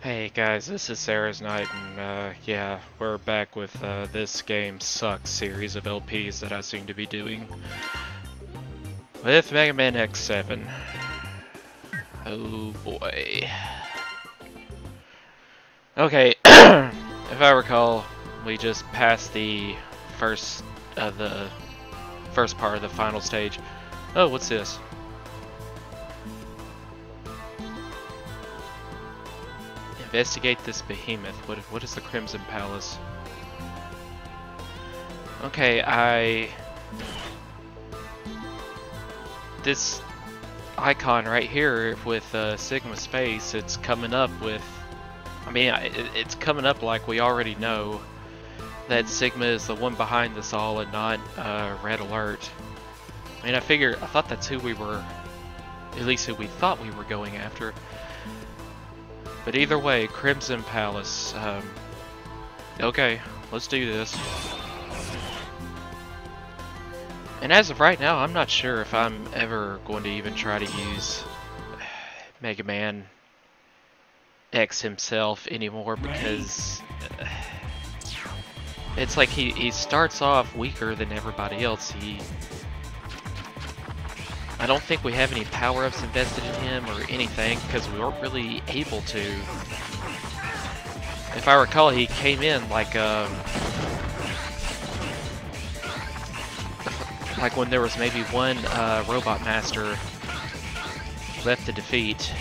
Hey guys, this is Sarah's Night, and yeah, we're back with this game sucks series of LPs that I seem to be doing with Mega Man X7. Oh boy. Okay, if I recall, we just passed the first part of the final stage. Oh, what's this? Investigate this behemoth. What is the Crimson Palace? Okay, this icon right here with Sigma Space, it's coming up with, I mean, it's coming up like we already know that Sigma is the one behind this all and not Red Alert. I mean, I thought that's who we were, at least who we thought we were going after. But either way, Crimson Palace. Okay, let's do this. And as of right now, I'm not sure if I'm ever going to even try to use Mega Man X himself anymore, because it's like he starts off weaker than everybody else. I don't think we have any power-ups invested in him or anything, because we weren't really able to. If I recall, he came in like when there was maybe one Robot Master left to defeat.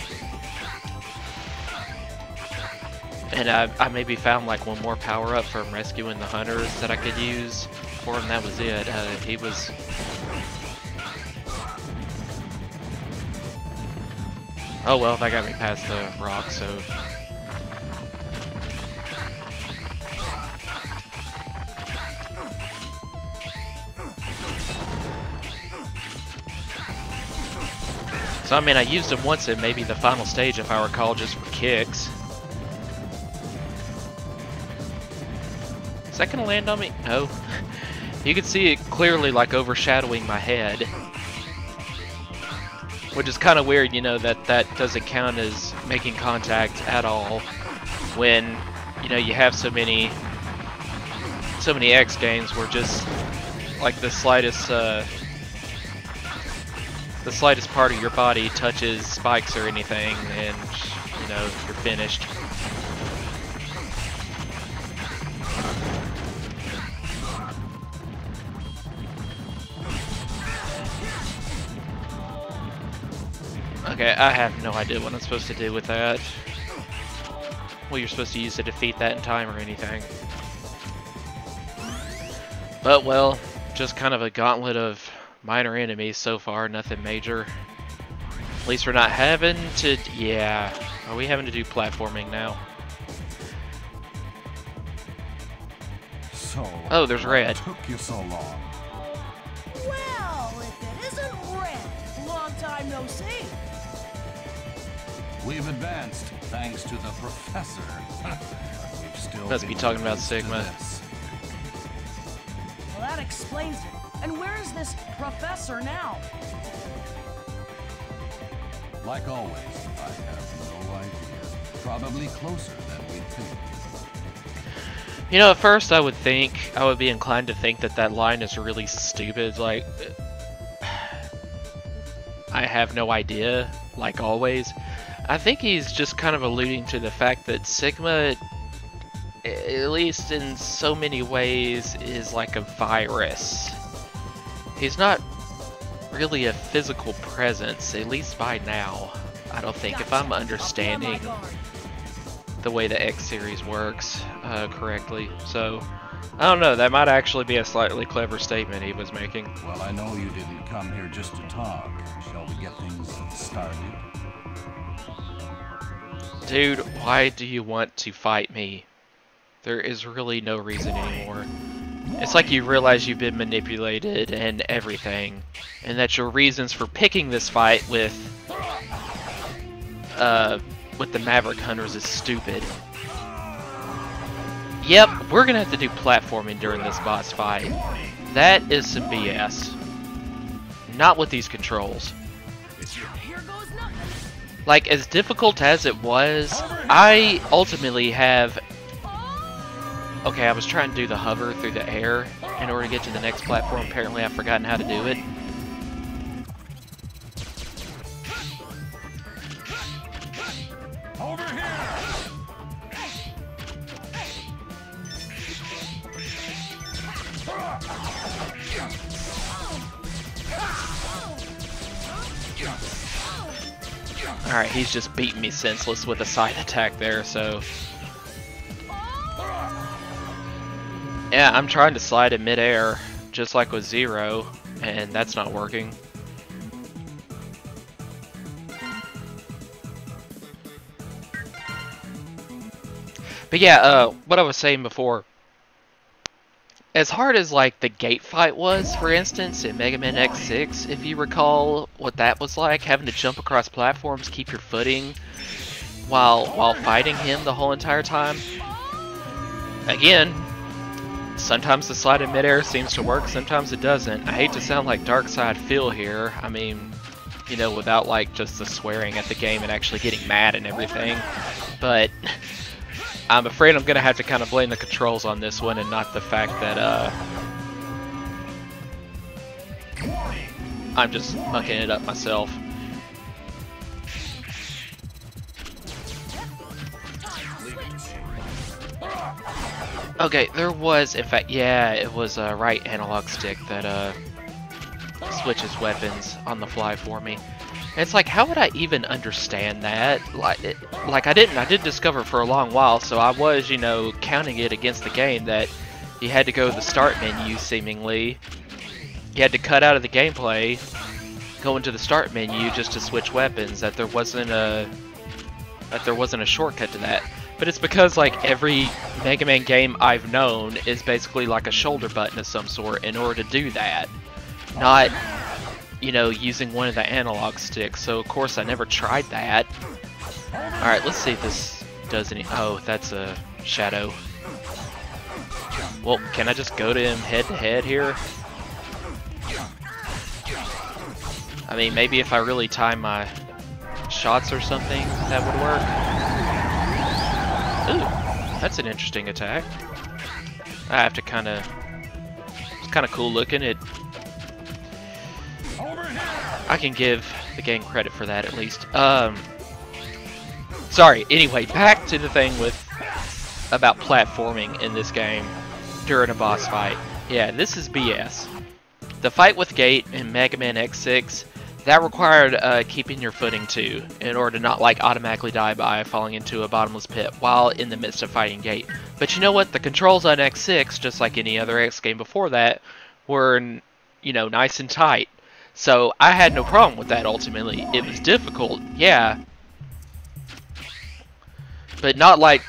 And I maybe found like one more power-up from rescuing the hunters that I could use for him. That was it. He was... Oh well, that got me past the rock, so... So I mean, I used him once in maybe the final stage, if I recall, just for kicks. Is that gonna land on me? No. You can see it clearly like overshadowing my head. Which is kind of weird, you know, that doesn't count as making contact at all when, you know, you have so many X games where just like the slightest part of your body touches spikes or anything, and you know you're finished. Okay, I have no idea what I'm supposed to do with that. What you're supposed to use to defeat that in time or anything. But well, just kind of a gauntlet of minor enemies so far, nothing major. At least we're not having to... yeah. Are we having to do platforming now? So, oh, there's Red. What took you so long? Well, if it isn't Red, long time no see. We've advanced thanks to the professor. We've still Must be talking about Sigma. Well, that explains it. And where is this professor now? Like always, I have no idea. Probably closer than we think. You know, at first I would be inclined to think that line is really stupid, like, I have no idea, like always. I think he's just kind of alluding to the fact that Sigma, at least in so many ways, is like a virus. He's not really a physical presence, at least by now. I don't think, if I'm understanding the way the X series works correctly. So, I don't know, that might actually be a slightly clever statement he was making. Well, I know you didn't come here just to talk. Shall we get things started? Dude, why do you want to fight me? There is really no reason anymore. It's like you realize you've been manipulated and everything, and that your reasons for picking this fight with the Maverick Hunters is stupid. Yep, we're gonna have to do platforming during this boss fight. That is some BS. Not with these controls. Here goes nothing. Like, as difficult as it was, I ultimately have... Okay, I was trying to do the hover through the air in order to get to the next platform. Apparently I've forgotten how to do it. Over here. Alright, he's just beating me senseless with a side attack there, so... Yeah, I'm trying to slide in midair, just like with Zero, and that's not working. But yeah, what I was saying before, as hard as like the gate fight was, for instance, in Mega Man X6, if you recall what that was like, having to jump across platforms, keep your footing while fighting him the whole entire time. Again, sometimes the slide in midair seems to work, sometimes it doesn't. I hate to sound like Darkside Phil here. I mean, you know, without like just the swearing at the game and actually getting mad and everything. But I'm afraid I'm gonna have to kind of blame the controls on this one and not the fact that I'm just mucking it up myself. Okay, there was, in fact, yeah, it was a right analog stick that switches weapons on the fly for me. And it's like, how would I even understand that? Like I did discover for a long while, so I was, you know, counting it against the game that you had to go to the start menu, seemingly. You had to cut out of the gameplay, go into the start menu just to switch weapons, that there wasn't a shortcut to that. But it's because like every Mega Man game I've known is basically like a shoulder button of some sort in order to do that. Not, you know, using one of the analog sticks, so of course I never tried that. Alright, let's see if this does any... Oh, that's a shadow. Well, can I just go to him head to head here? I mean, maybe if I really time my shots or something, that would work. Ooh, that's an interesting attack. I have to kind of... It's kind of cool looking. I can give the game credit for that, at least. Sorry, anyway, back to the thing about platforming in this game during a boss fight. Yeah, this is BS. The fight with Gate in Mega Man X6, that required keeping your footing too, in order to not like automatically die by falling into a bottomless pit while in the midst of fighting Gate. But you know what? The controls on X6, just like any other X game before that, were, you know, nice and tight. So I had no problem with that ultimately. It was difficult, yeah. But not like,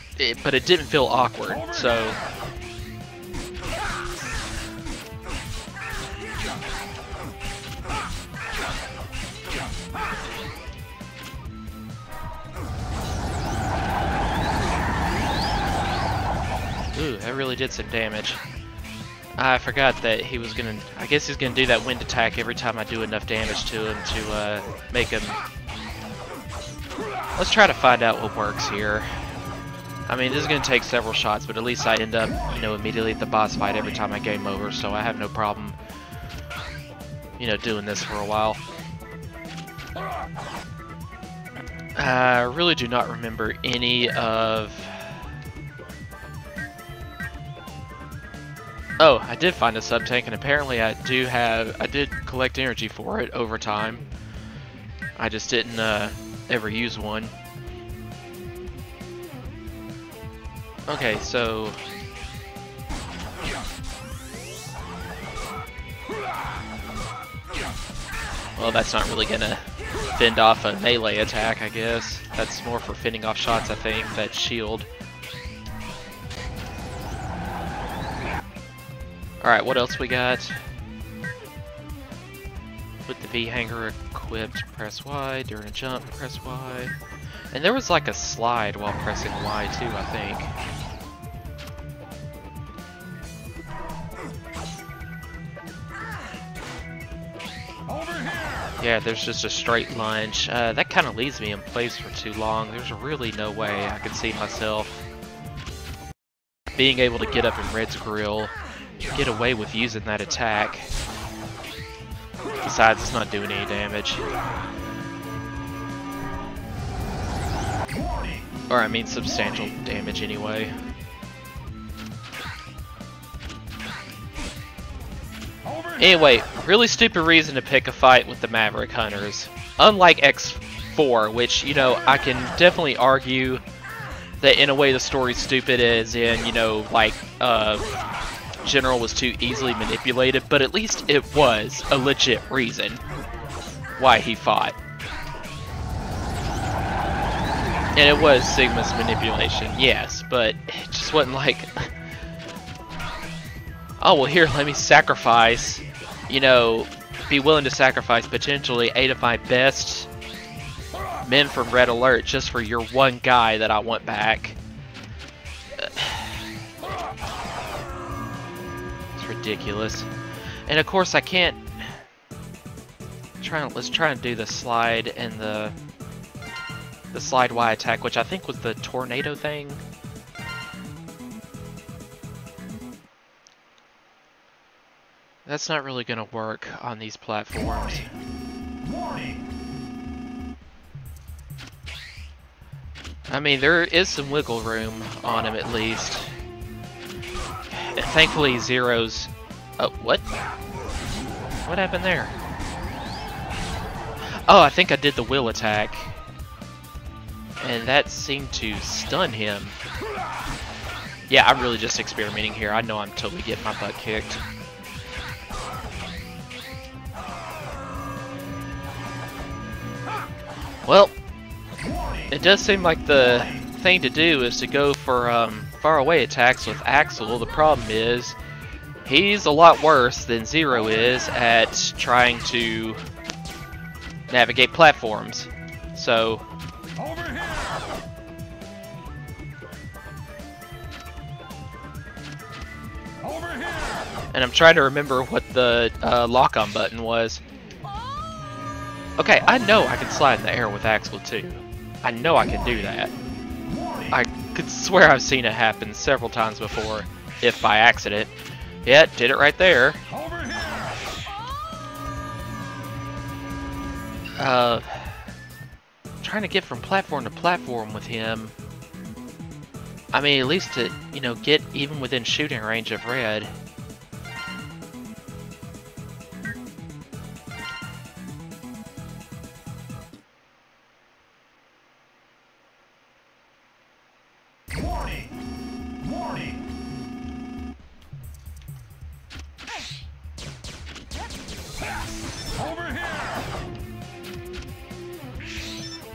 but it didn't feel awkward, so. Ooh, that really did some damage. I forgot that he was gonna... I guess he's gonna do that wind attack every time I do enough damage to him to make him... Let's try to find out what works here. I mean, this is gonna take several shots, but at least I end up, you know, immediately at the boss fight every time I game over, so I have no problem, you know, doing this for a while. I really do not remember any of... Oh, I did find a sub-tank, and apparently I did collect energy for it over time. I just didn't ever use one. Okay, so... Well, that's not really gonna fend off a melee attack, I guess. That's more for fending off shots, I think, that shield. Alright, what else we got? With the V-hanger equipped, press Y. During a jump, press Y. And there was like a slide while pressing Y too, I think. Yeah, there's just a straight lunge. That kind of leaves me in place for too long. There's really no way I could see myself being able to get up in Red's grill, get away with using that attack. Besides, it's not doing any damage. Or I mean substantial damage anyway. Anyway, really stupid reason to pick a fight with the Maverick Hunters. Unlike X4, which, you know, I can definitely argue that in a way the story's stupid, as in, you know, like, General was too easily manipulated, but at least it was a legit reason why he fought. And it was Sigma's manipulation, yes, but it just wasn't like, oh, well here, let me sacrifice, you know, be willing to sacrifice potentially 8 of my best men from Red Alert just for your one guy that I want back. It's ridiculous. And of course I can't, let's try and do the slide and the slide Y attack, which I think was the tornado thing. That's not really gonna work on these platforms. I mean, there is some wiggle room on him at least. And thankfully, Zero's... Oh, what? What happened there? Oh, I think I did the will attack. And that seemed to stun him. Yeah, I'm really just experimenting here. I know I'm totally getting my butt kicked. Well, it does seem like the thing to do is to go for far away attacks with Axel. The problem is, he's a lot worse than Zero is at trying to navigate platforms. So, and I'm trying to remember what the lock-on button was. Okay, I know I can slide in the air with Axel too. I know I can do that. I could swear I've seen it happen several times before, if by accident. Yeah, did it right there. Trying to get from platform to platform with him. I mean, at least to, you know, get even within shooting range of Red.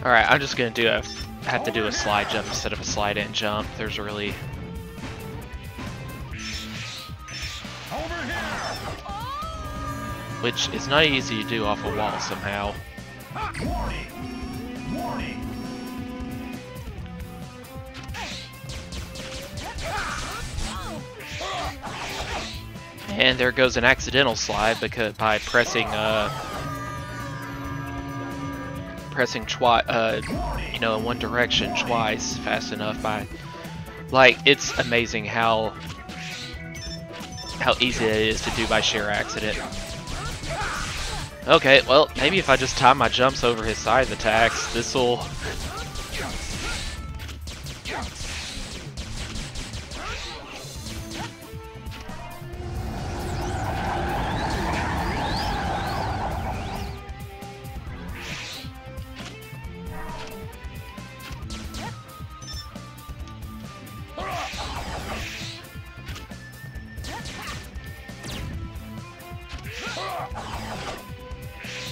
Alright, I'm just gonna have to do a slide jump instead of a slide in jump. There's really... Which is not easy to do off a wall somehow. And there goes an accidental slide because by pressing you know, in one direction twice fast enough. By like, it's amazing how easy it is to do by sheer accident. Okay, well, maybe if I just time my jumps over his side attacks, this'll...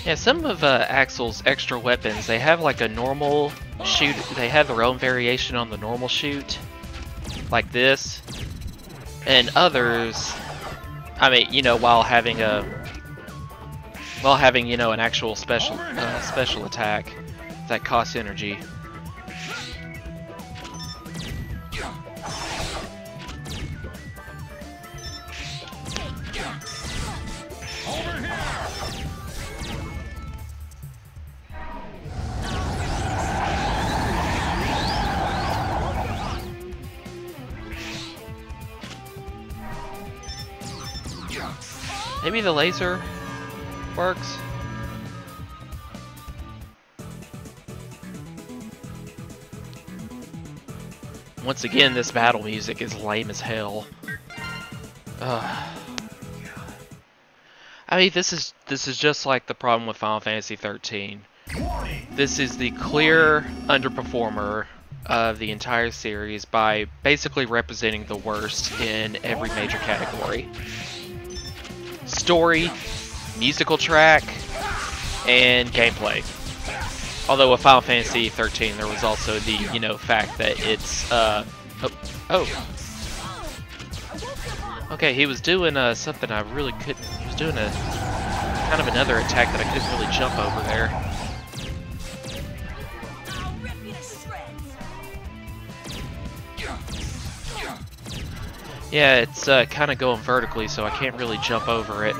Yeah, some of Axel's extra weapons, they have like a normal shoot, they have their own variation on the normal shoot, like this, and others, I mean, you know, while having, you know, an actual special attack that costs energy. Maybe the laser works. Once again, this battle music is lame as hell. I mean, this is just like the problem with Final Fantasy 13. This is the clear underperformer of the entire series by basically representing the worst in every major category. Story, musical track, and gameplay. Although with Final Fantasy 13 there was also the, you know, fact that it's, okay, he was doing something I really couldn't, he was doing a, kind of another attack that I couldn't really jump over there. Yeah, it's kind of going vertically, so I can't really jump over it.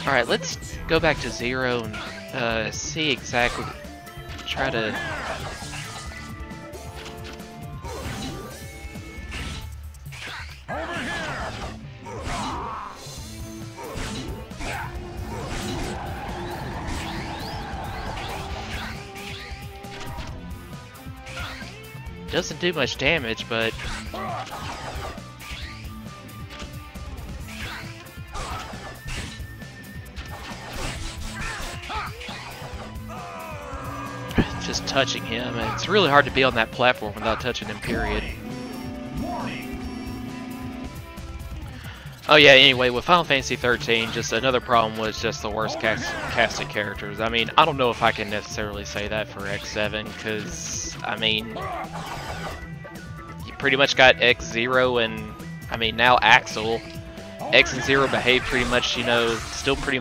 Alright, let's go back to 0 and see exactly, try to... Doesn't do much damage, but... just touching him, and it's really hard to be on that platform without touching him, period. Oh yeah, anyway, with Final Fantasy 13, just another problem was just the worst casted characters. I mean, I don't know if I can necessarily say that for X7, because, I mean, you pretty much got X0 and, I mean, now Axel. X and Zero behave pretty much, you know, still pretty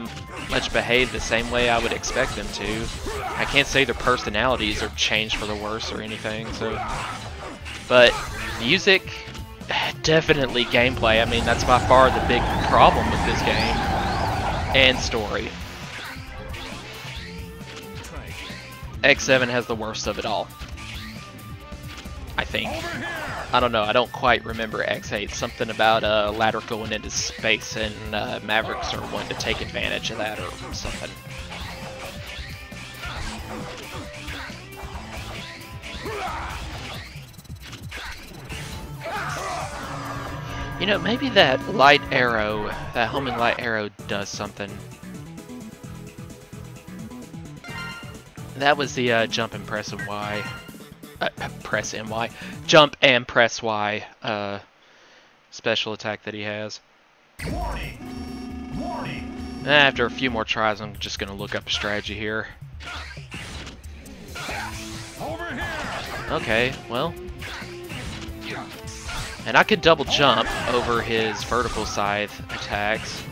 much behave the same way I would expect them to. I can't say their personalities are changed for the worse or anything, so... But, music... Definitely gameplay. I mean, that's by far the big problem with this game. And story. X7 has the worst of it all. I think. I don't know, I don't quite remember X8. Something about a ladder going into space and Mavericks are wanting to take advantage of that or something. You know, maybe that light arrow, that homing light arrow does something. That was the jump and press and Y. Press and Y. Jump and press Y special attack that he has. After a few more tries, I'm just going to look up a strategy here. Okay, well... And I could double jump over his vertical scythe attacks.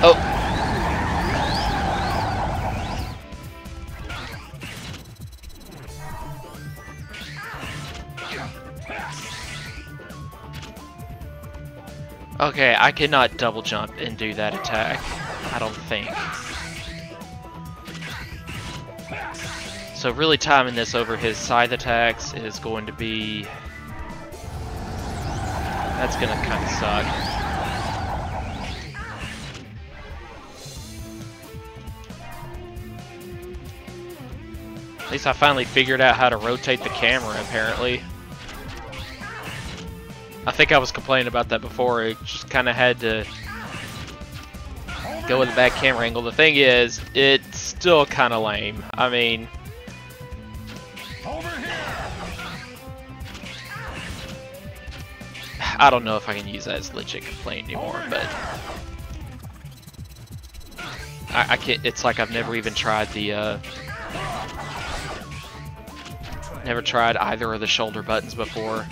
Oh! Okay, I cannot double jump and do that attack, I don't think. So really timing this over his scythe attacks is going to be... That's gonna kind of suck. At least I finally figured out how to rotate the camera, apparently. I think I was complaining about that before. It just kind of had to go with the back camera angle. The thing is, it's still kind of lame. I mean, I don't know if I can use that as a legit complaint anymore, but I can't. It's like I've never even tried the never tried either of the shoulder buttons before.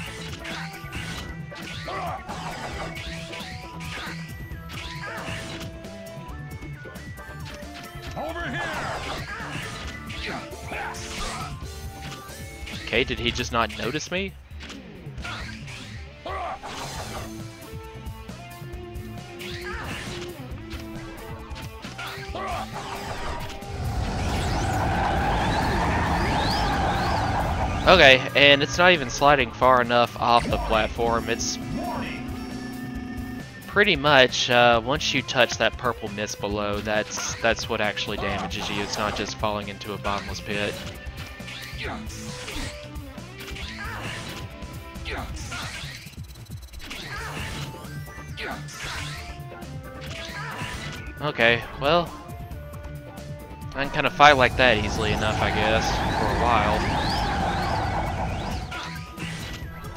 Okay, did he just not notice me? Okay, and it's not even sliding far enough off the platform. It's pretty much once you touch that purple mist below, that's what actually damages you. It's not just falling into a bottomless pit. Okay, well, I can kind of fight like that easily enough, I guess, for a while.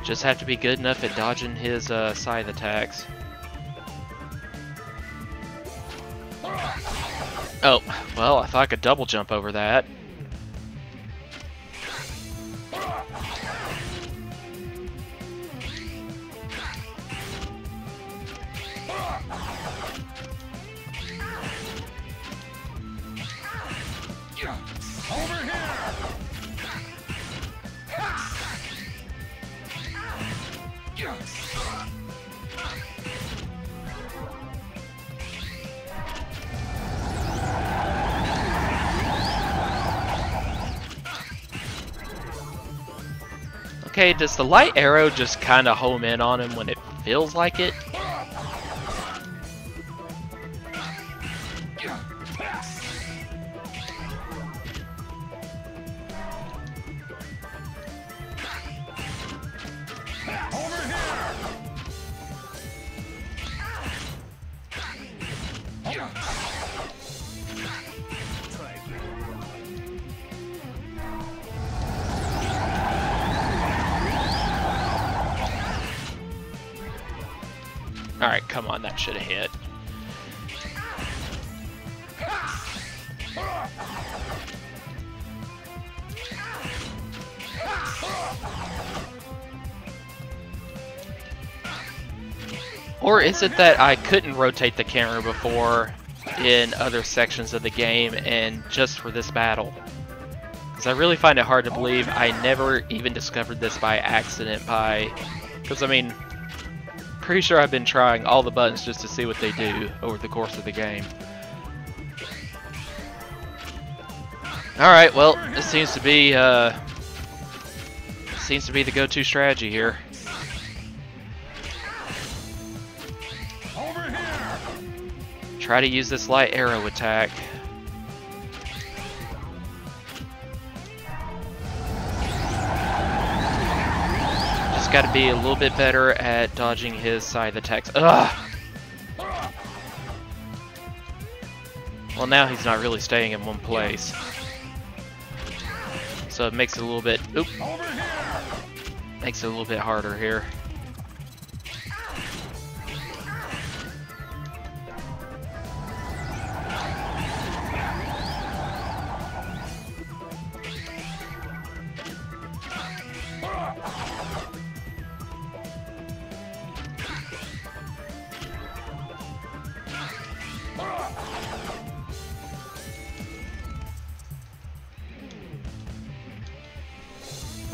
Just have to be good enough at dodging his scythe attacks. Oh, well, I thought I could double jump over that. Over here! Okay, does the light arrow just kind of home in on him when it feels like it? Alright, come on, that should have hit. Or is it that I couldn't rotate the camera before in other sections of the game and just for this battle? Because I really find it hard to believe I never even discovered this by accident because I mean, pretty sure I've been trying all the buttons just to see what they do over the course of the game. Alright, well, this seems to be the go-to strategy here. Over here! Try to use this light arrow attack. Just gotta be a little bit better at dodging his scythe attacks. Ugh! Well, now he's not really staying in one place. So it makes it a little bit, makes it a little bit harder here.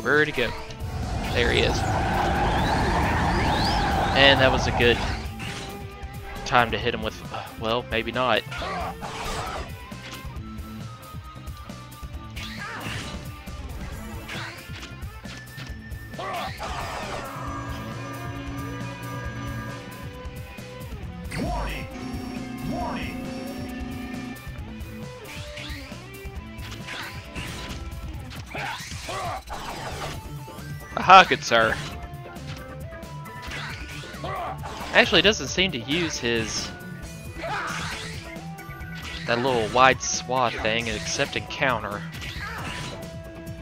Where'd he go? There he is. And that was a good time to hit him with, well, maybe not. Warning! Warning! Aha, good sir. Actually, doesn't seem to use that little wide swath thing except in counter.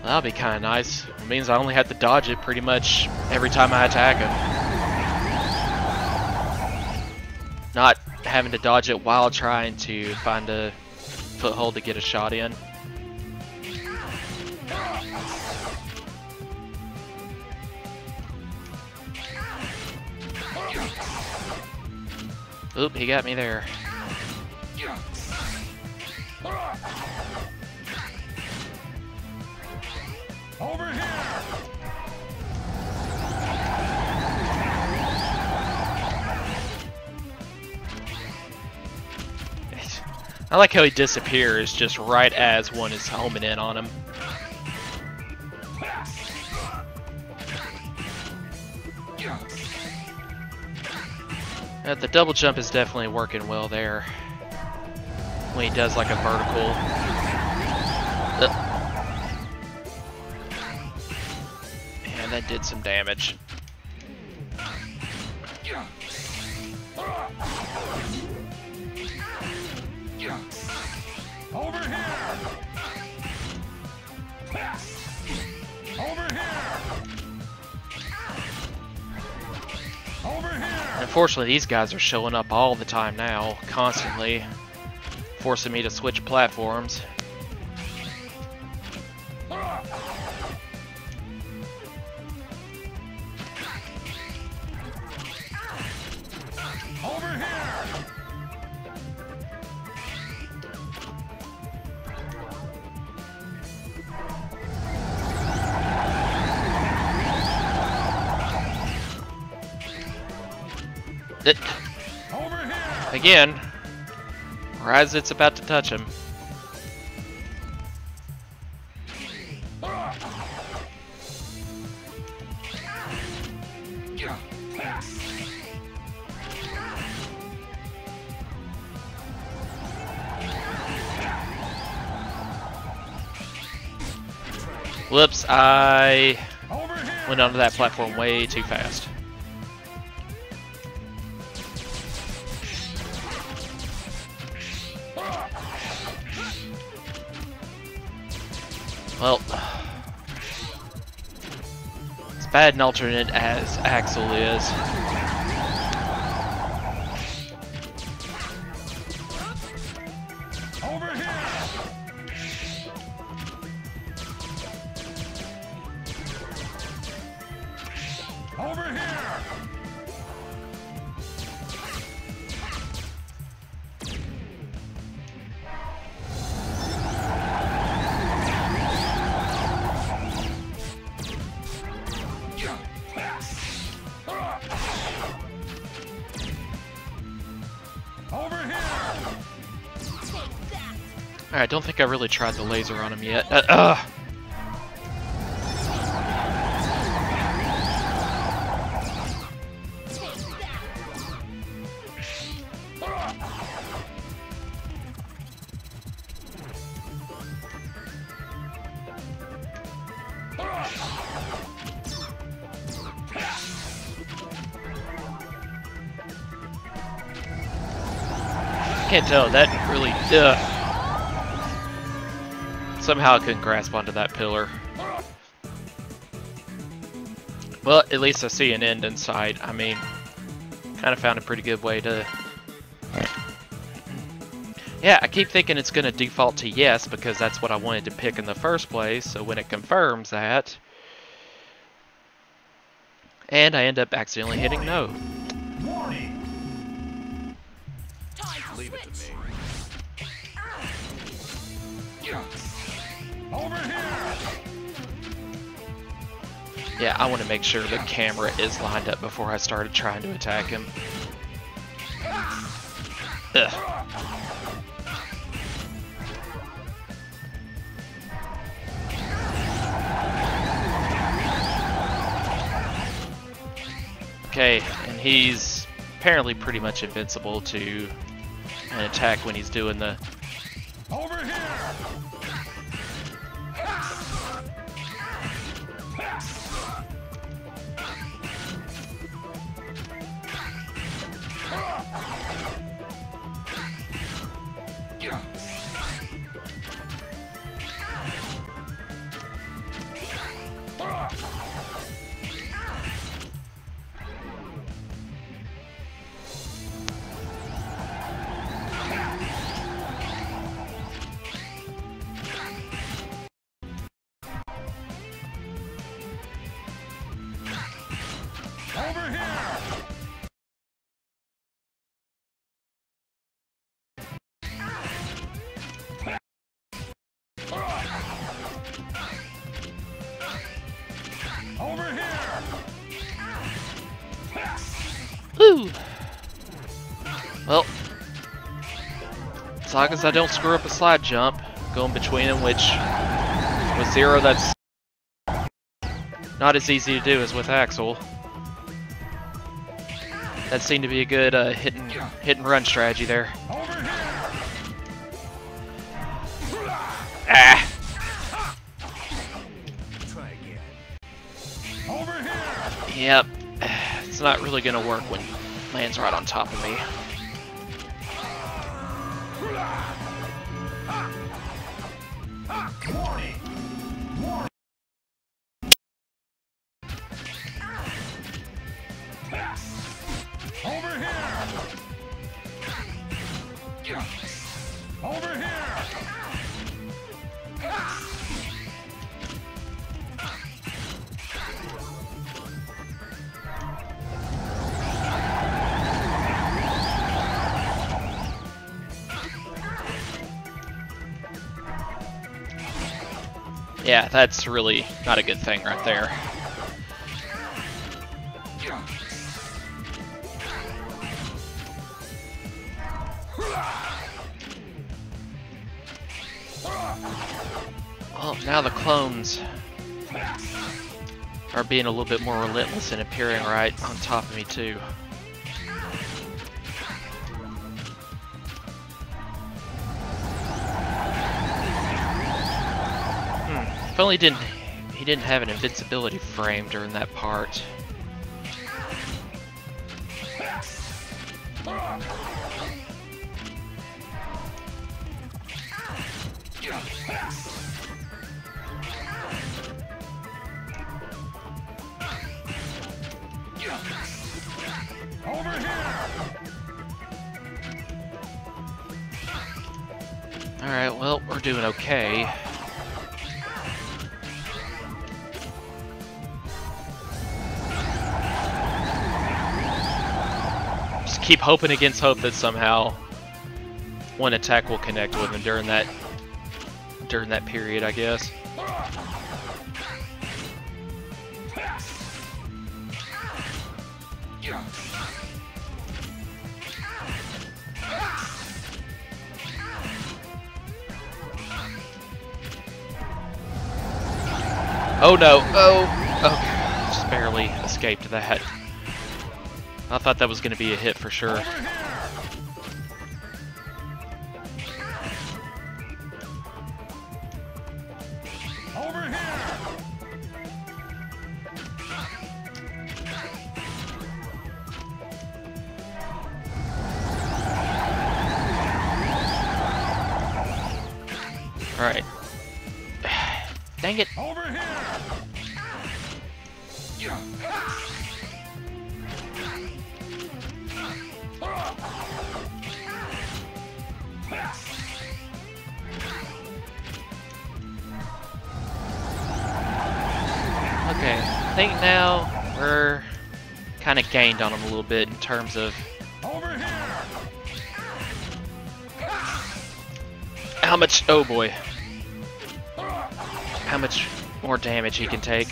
That'll be kind of nice. It means I only have to dodge it pretty much every time I attack him. Not having to dodge it while trying to find a foothold to get a shot in. Oop, he got me there. Over here! I like how he disappears just right as one is homing in on him. The double jump is definitely working well there. When he does like a vertical. And that did some damage. Over here! Over here! Over here! Unfortunately, these guys are showing up all the time now, constantly, forcing me to switch platforms. Over here! Over here! Again, right as it's about to touch him. Whoops, I went onto that platform way too fast. Well, as bad an alternate as Axel is. Over here! Over here! Over here! Alright, I don't think I really tried the laser on him yet. Can't tell, that really, somehow I couldn't grasp onto that pillar. Well, at least I see an end in sight. I mean, kind of found a pretty good way to... Yeah, I keep thinking it's going to default to yes because that's what I wanted to pick in the first place, so when it confirms that... And I end up accidentally hitting no. Warning! Leave it to me. Over here! Yeah, I want to make sure the camera is lined up before I started trying to attack him. Ugh. Okay, and he's apparently pretty much invincible to an attack when he's doing the... Over here! Over here! Over here! Woo! Well, As long as I don't screw up a slide jump going between them, which with Zero that's not as easy to do as with Axel. That seemed to be a good hit and run strategy there. Ah! Yep, it's not really gonna work when it lands right on top of me. Over here! Over here! Yeah, that's really not a good thing right there. Oh, now the clones are being a little bit more relentless and appearing right on top of me too. If only he didn't have an invincibility frame during that part. Over here! Alright, well, we're doing okay. Just keep hoping against hope that somehow one attack will connect with him during that period, I guess. Oh no! Oh! Okay, just barely escaped that. I thought that was going to be a hit for sure. Over here! Alright. Dang it! Over here! Okay, I think now we're kind of gained on him a little bit in terms of Over here! how much, oh boy, how much more damage he can take.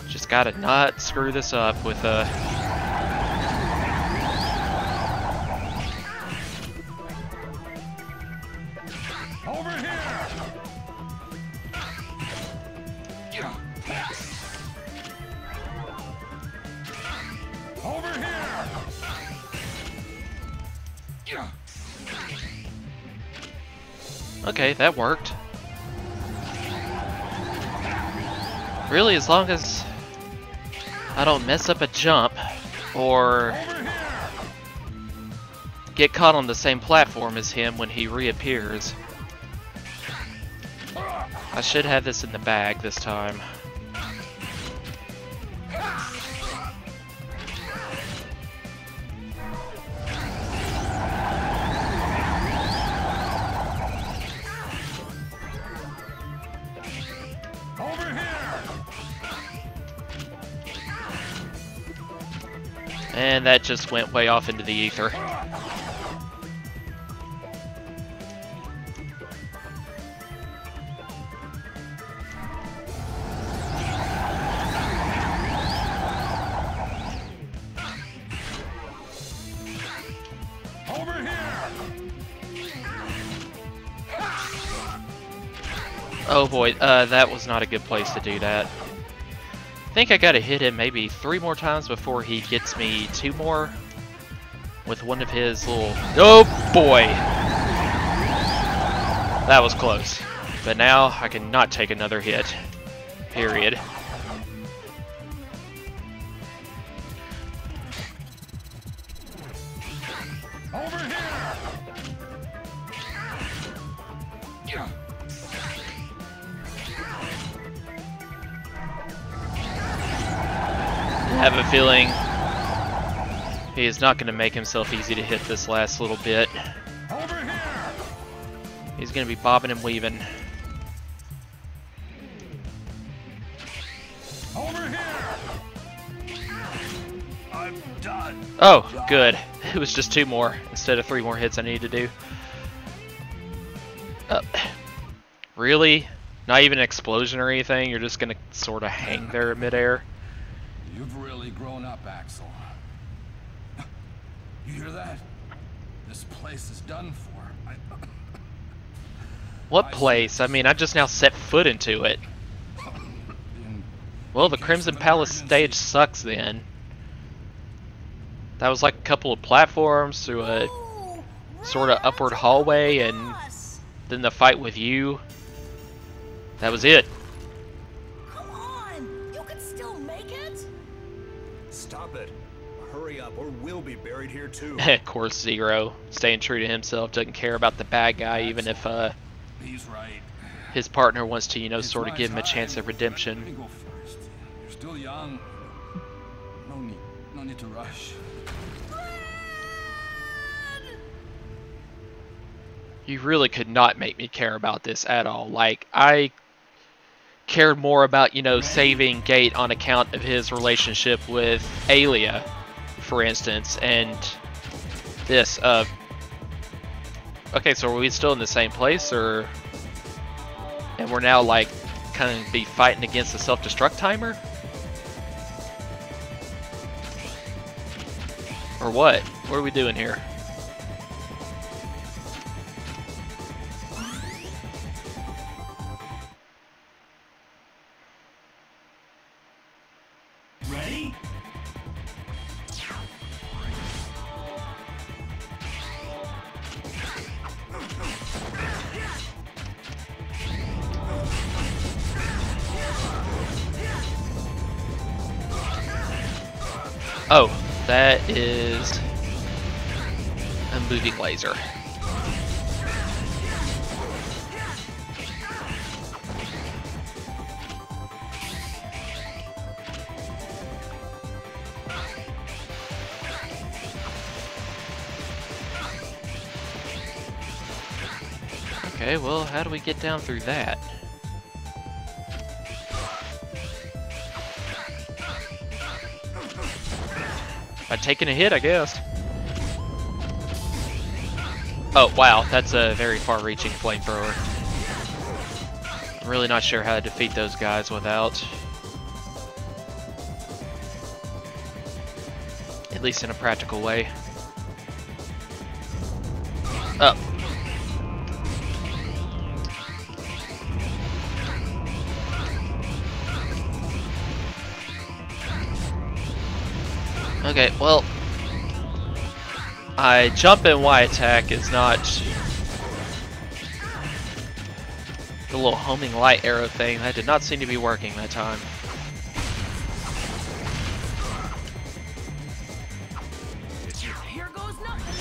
Just gotta not screw this up with Over here! Over here! Okay, that worked. Really, as long as I don't mess up a jump or get caught on the same platform as him when he reappears, I should have this in the bag this time. Over here! And that just went way off into the ether. Over here! Oh boy, that was not a good place to do that. I think I gotta hit him maybe 3 more times before he gets me 2 more with one of his little... Oh boy! That was close. But now I cannot take another hit. Period. Over here! I have a feeling he is not going to make himself easy to hit this last little bit. Over here! He's going to be bobbing and weaving. Over here! I'm done. Oh, good. It was just 2 more instead of 3 more hits I need to do. Really? Not even an explosion or anything? You're just going to sort of hang there in midair? You've really grown up, Axel. You hear that? This place is done for. What place? I mean, I just now set foot into it. Well, the Crimson Palace stage sucks then. That was like a couple of platforms through a sort of upward hallway, and then the fight with you. That was it. Come on! You can still make it! Stop it. Hurry up or we'll be buried here too. Of course, Zero, staying true to himself, doesn't care about the bad guy, even if He's right. his partner wants to, you know, sort of It's give him my a chance of time. Let me redemption. go first. You're still young. No need to rush. You really could not make me care about this at all. Like, I cared more about, you know, saving Gate on account of his relationship with Aelia, for instance, and this. Okay, so are we still in the same place, or... And we're now, like, kind of be fighting against the self-destruct timer? Or what? What are we doing here? Ready? Oh, that is a moving laser. Okay, well, how do we get down through that? By taking a hit, I guess. Oh, wow, that's a very far-reaching flamethrower. I'm really not sure how to defeat those guys without... At least in a practical way. Up. Okay, well, jump and Y attack is not the little homing light arrow thing. That did not seem to be working that time. Here goes nothing!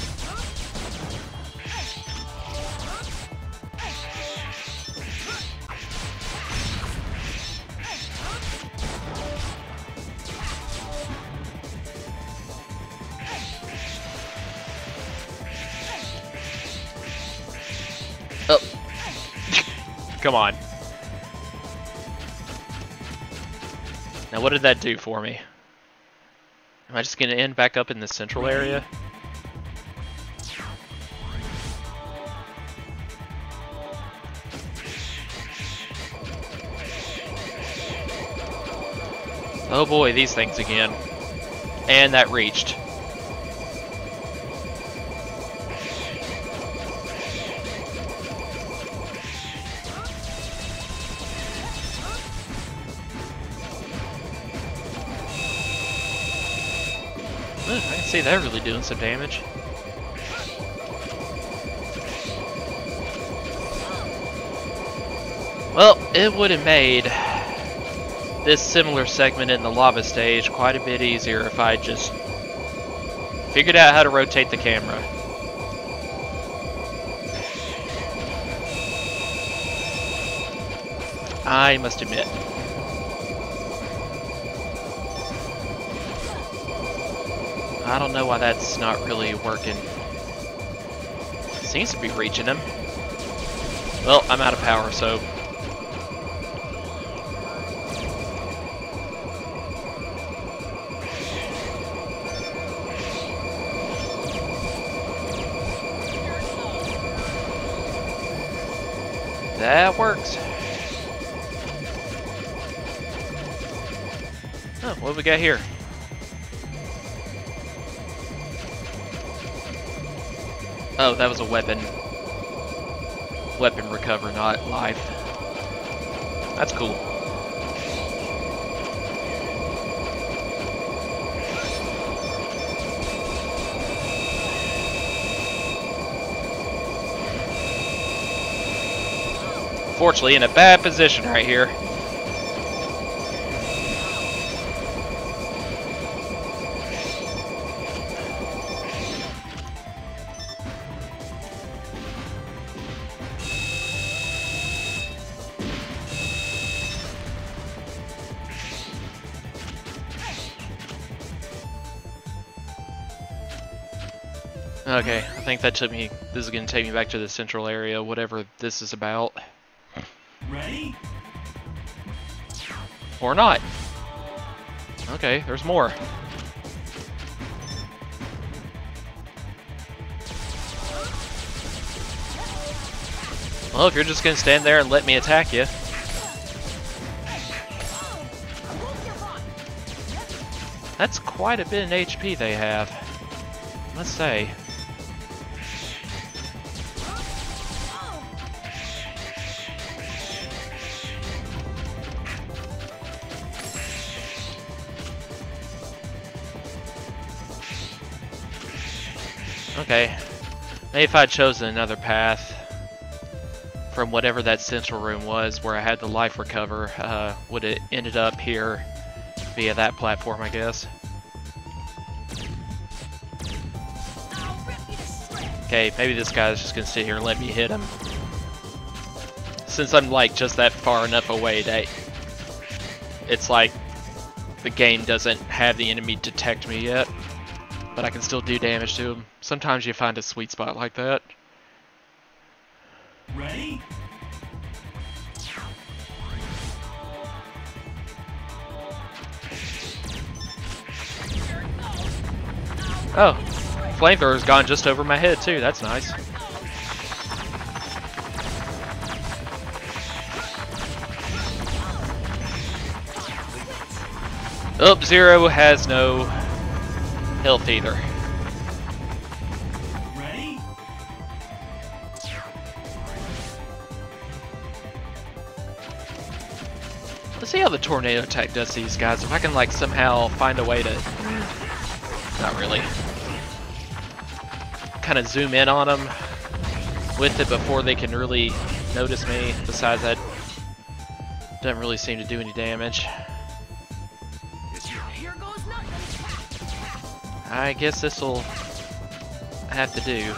Oh. Come on. Now what did that do for me? Am I just gonna end back up in the central area? Oh boy, these things again. And that reached. I can see that really doing some damage. Well, it would have made this similar segment in the lava stage quite a bit easier if I just figured out how to rotate the camera. I must admit. I don't know why that's not really working. Seems to be reaching him. Well, I'm out of power, so... that works. Oh, what do we got here? Oh, that was a weapon. Weapon recover, not life. That's cool. Fortunately, in a bad position right here. Okay, I think that took me. This is going to take me back to the central area, whatever this is about. Ready? Or not. Okay, there's more. Well, if you're just going to stand there and let me attack you. That's quite a bit in HP they have, I must say. Okay, maybe if I'd chosen another path from whatever that central room was where I had the life recover, would it ended up here via that platform, I guess. Okay, maybe this guy's just gonna sit here and let me hit him. Since I'm like just that far enough away that it's like the game doesn't have the enemy detect me yet, but I can still do damage to him. Sometimes you find a sweet spot like that. Ready? Oh, flamethrower's gone just over my head too, that's nice. Oh, Zero has no health either. Ready? Let's see how the tornado attack does these guys. If I can like somehow find a way to... Not really. Kind of zoom in on them with it before they can really notice me. Besides that, doesn't really seem to do any damage. Here goes nothing. I guess this will have to do.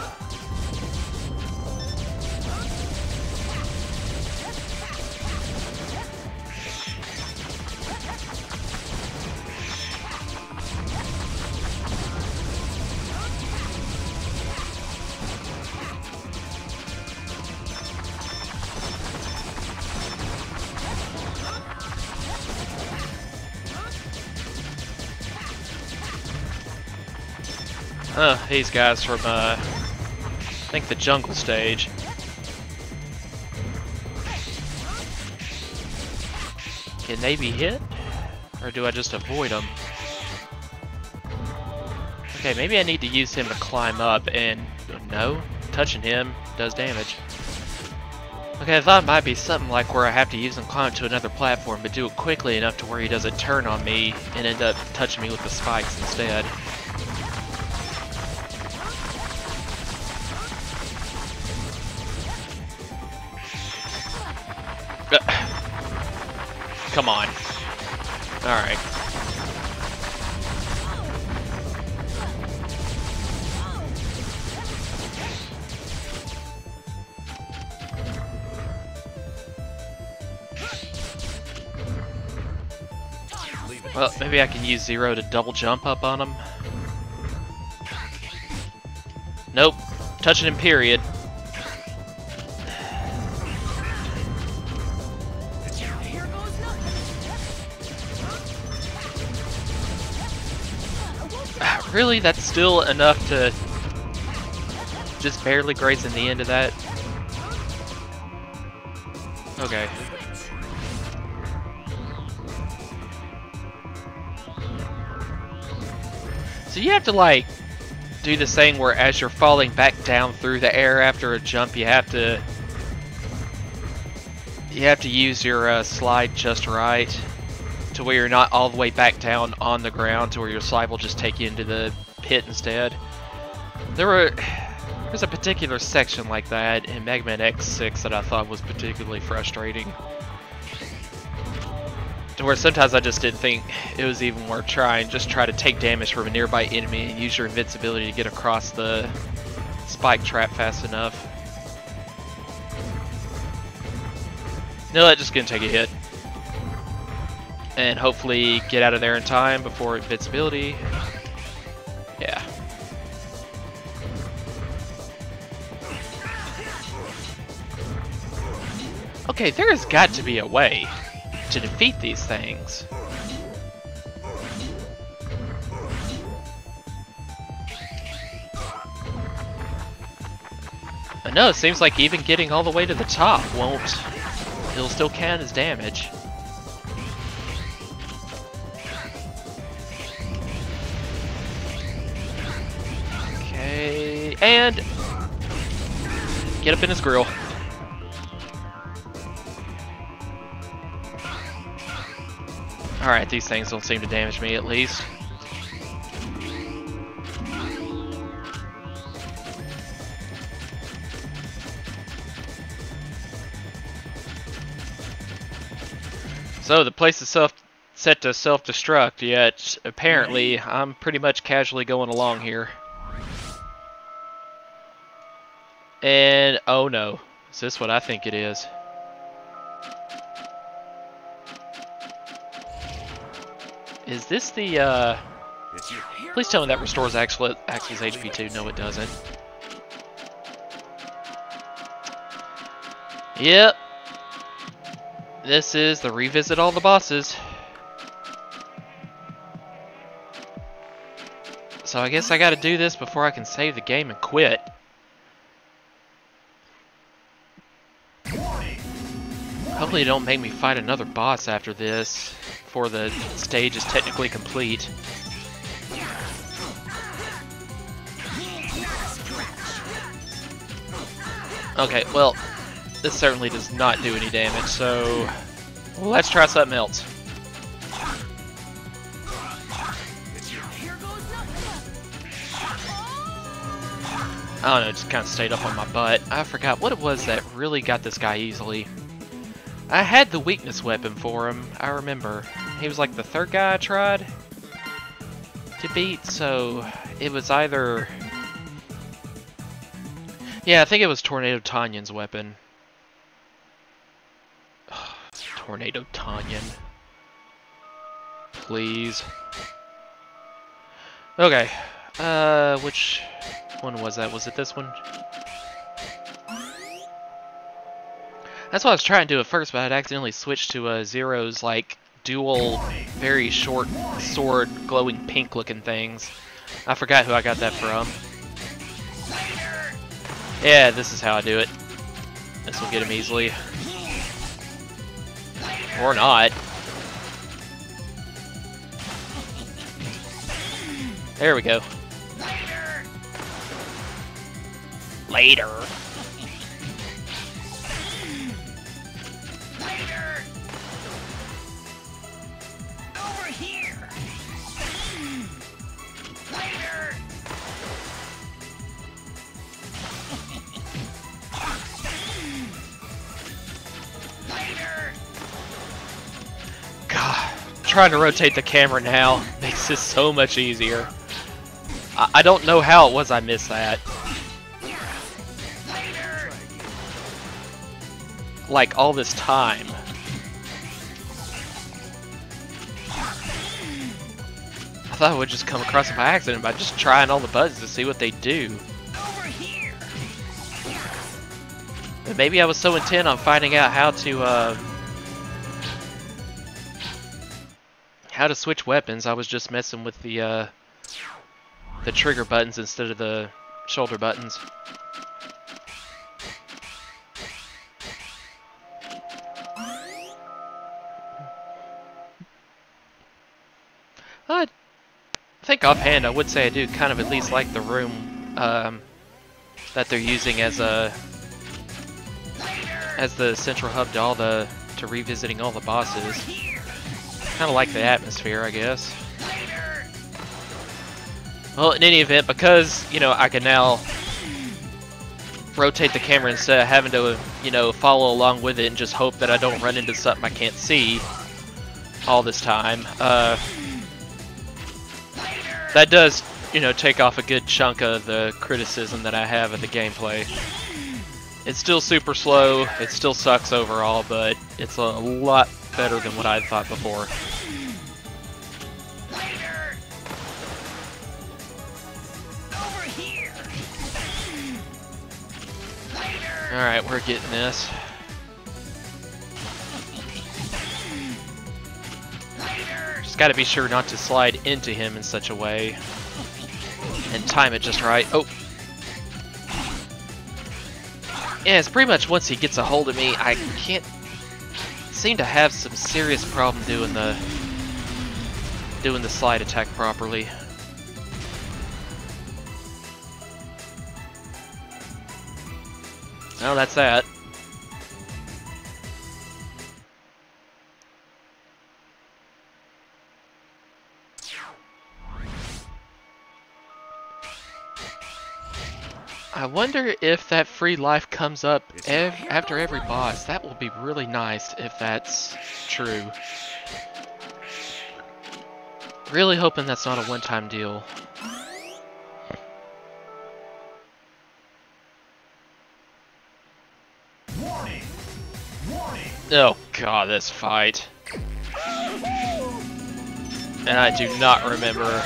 These guys from, I think the jungle stage. Can they be hit? Or do I just avoid them? Okay, maybe I need to use him to climb up and... No, touching him does damage. Okay, I thought it might be something like where I have to use him climb to another platform, but do it quickly enough to where he doesn't turn on me and end up touching me with the spikes instead. Come on. Alright. Well, maybe I can use Zero to double jump up on him. Nope. Touching him, period. Here goes nothing. Really? That's still enough to just barely grazing the end of that? Okay. So you have to, like, do this thing where as you're falling back down through the air after a jump, you have to use your slide just right to where you're not all the way back down on the ground to where your slide will just take you into the pit instead. There's a particular section like that in Mega Man X6 that I thought was particularly frustrating. To where sometimes I just didn't think it was even worth trying. Just try to take damage from a nearby enemy and use your invincibility to get across the spike trap fast enough. No, that's just gonna take a hit. And hopefully get out of there in time before invincibility. Yeah. Okay, there has got to be a way to defeat these things. I know, it seems like even getting all the way to the top it'll still count as damage. Okay, and get up in his grill. Alright, these things don't seem to damage me at least. So the place is set to self-destruct, yet apparently I'm pretty much casually going along here. And oh no, is this what I think it is? Is this the, please tell me that restores Axel's HP too. No, it doesn't. Yep. This is the revisit all the bosses. So I guess I gotta do this before I can save the game and quit. Hopefully don't make me fight another boss after this, before the stage is technically complete. Okay, well, this certainly does not do any damage, so let's try something else. I don't know, just kind of stayed up on my butt. I forgot what it was that really got this guy easily. I had the weakness weapon for him, I remember. He was like the third guy I tried to beat, so it was either... Yeah, I think it was Tornado Tanyan's weapon. Tornado Tanyan. Please. Okay. Which one was that? Was it this one? That's what I was trying to do at first, but I'd accidentally switched to Zero's, like, dual, very short sword, glowing pink looking things. I forgot who I got that from. Yeah, this is how I do it. This will get him easily. Or not. There we go. Later. Over here. Later. Later. trying to rotate the camera now makes this so much easier. I don't know how it was I missed that. Like all this time. I thought I would just come across it by accident by just trying all the buttons to see what they do. But maybe I was so intent on finding out how to switch weapons, I was just messing with the trigger buttons instead of the shoulder buttons. I think offhand I would say I do kind of at least like the room that they're using as the central hub to revisiting all the bosses. Kind of like the atmosphere, I guess. Well, in any event, because, you know, I can now rotate the camera instead of having to, you know, follow along with it and just hope that I don't run into something I can't see all this time. That does, you know, take off a good chunk of the criticism that I have of the gameplay. It's still super slow, it still sucks overall, but it's a lot better than what I thought before. Alright, we're getting this. Just gotta be sure not to slide into him in such a way. And time it just right. Oh! Yeah, it's pretty much once he gets a hold of me, I can't seem to have some serious problem doing the slide attack properly. Well, that's that. I wonder if that free life comes up after every boss. That will be really nice if that's true. Really hoping that's not a one-time deal. Warning! Warning! Oh god, this fight. And I do not remember.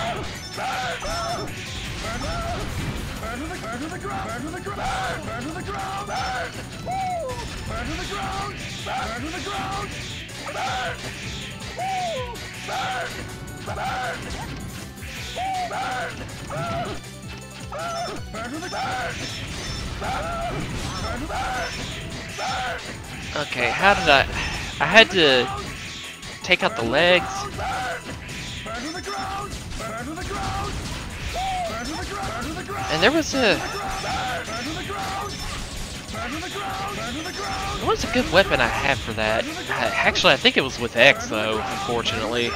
Okay, how did I had to take out the legs. And there was a good weapon I had for that. Actually, I think it was with X though, unfortunately.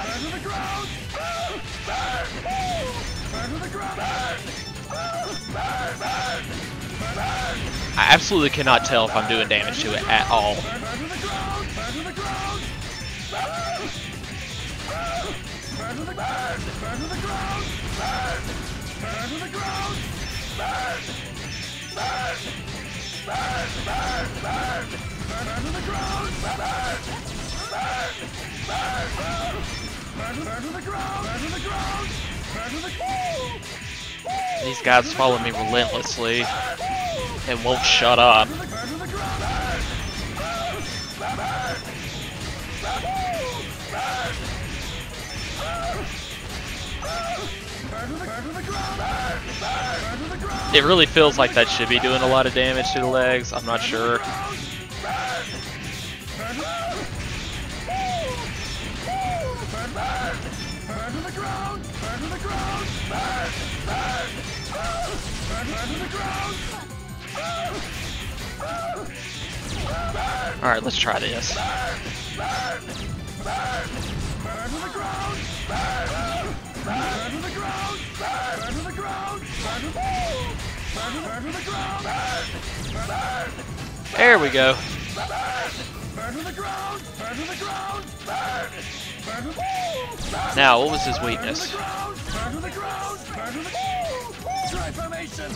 I absolutely cannot tell if I'm doing damage to it at all. These guys follow me relentlessly and won't shut up. It really feels like that should be doing a lot of damage to the legs. I'm not sure. Alright, let's try this. There we go. Now, what was his weakness? Burn to the ground! Burn to the Transformation!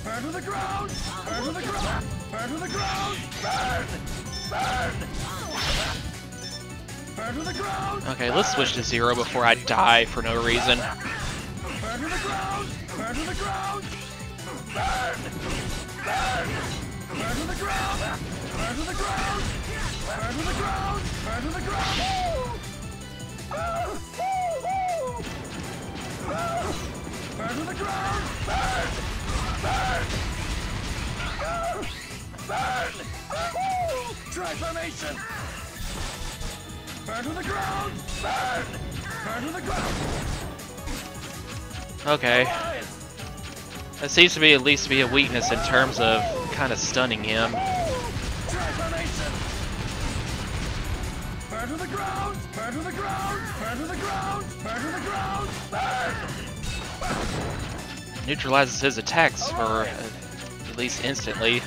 Burn to the ground! Burn to the ground! Burn to the ground! Burn! Burn! Burn to the ground! Okay, let's switch to 0 before I die for no reason. Burn to the ground! Burn to the ground! Burn! Burn! Burn to the ground! Burn to the ground! Burn to the ground! Burn to the ground! Burn to the ground! Burn! Burn! Burn! Transformation! Burn to the ground! Burn! Burn to the ground! Okay. That seems to be at least be a weakness in terms of kind of stunning him. Transformation! Burn to the ground! Burn to the ground! Burn to the ground! Burn to the ground! Burn! Neutralizes his attacks for at least instantly.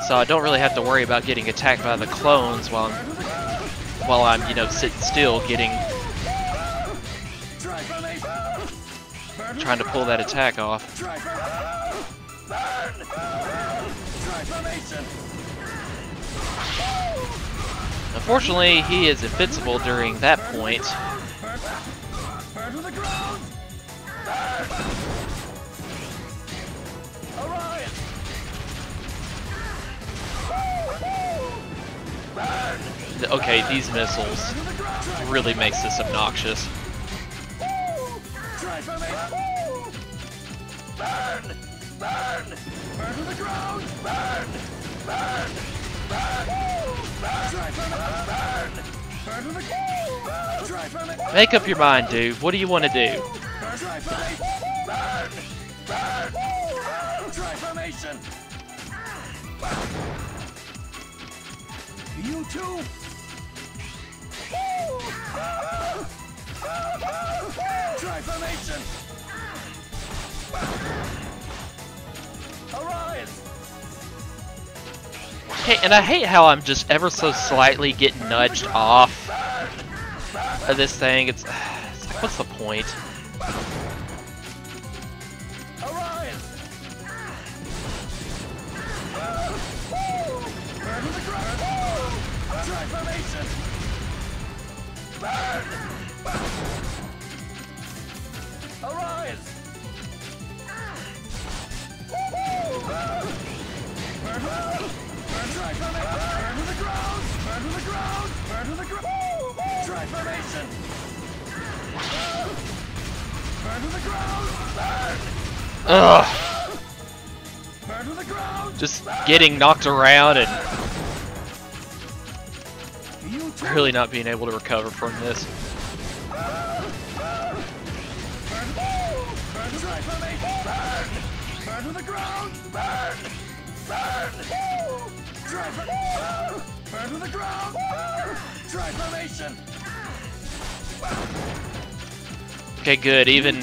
So I don't really have to worry about getting attacked by the clones while I'm, you know, sitting still getting trying to pull that attack off. Unfortunately, he is invincible during that point. Okay, these missiles really makes this obnoxious. Make up your mind, dude. What do you want to do? Transformation! You too! Transformation! Arise! Hey, and I hate how I'm just ever so slightly getting nudged off of this thing. It's like, what's the point? Arise! Burn to the ground! Transformation! Burn! Arise! Burn to the ground! Burn to the ground! Burn to the ground! Transformation! Burn to the ground! Burn! Ugh. Burn to the ground! Just getting knocked around and You too! really not being able to recover from this. Burn to the ground! Burn! Burn! Burn to the ground! Transformation! Okay, good. Even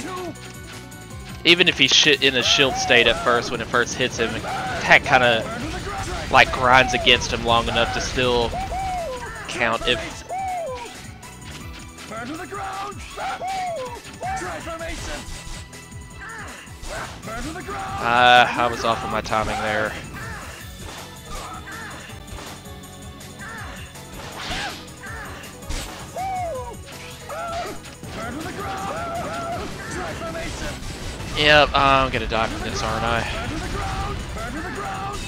if he's in a shield state at first, when it first hits him, attack kind of like grinds against him long enough to still count. If Burn to the ground! Transformation! Burn to the ground! I was off on my timing there. Burn to the ground! Transformation! Yep, I'm gonna die from this, aren't I? Burn to the ground! Burn to the ground!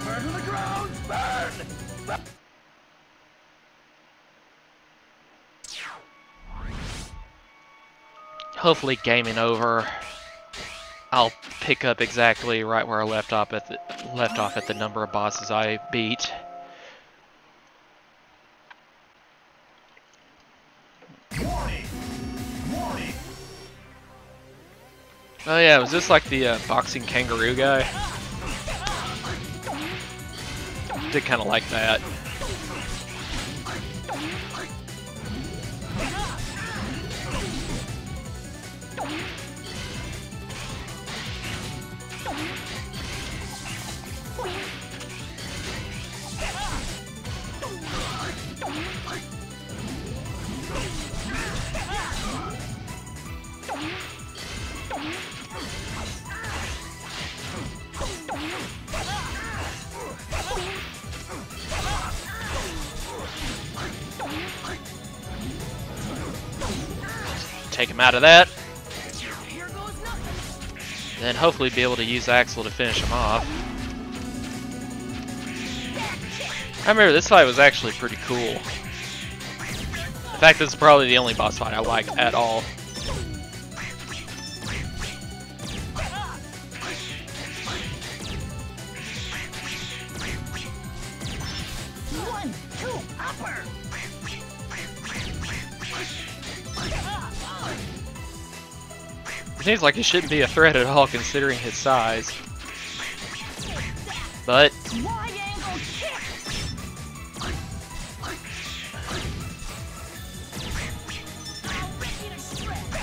Burn to the ground! Burn! Hopefully, gaming over. I'll pick up exactly right where I left off at the number of bosses I beat. Warning! Warning! Oh yeah, was this like the boxing kangaroo guy? Did kind of like that. take him out of that. Here goes nothing. Then hopefully be able to use Axel to finish him off. I remember this fight was actually pretty cool. In fact, this is probably the only boss fight I like at all. One, two, upper. It seems like he shouldn't be a threat at all considering his size. But Wide angle kick. I'll rip you to shreds.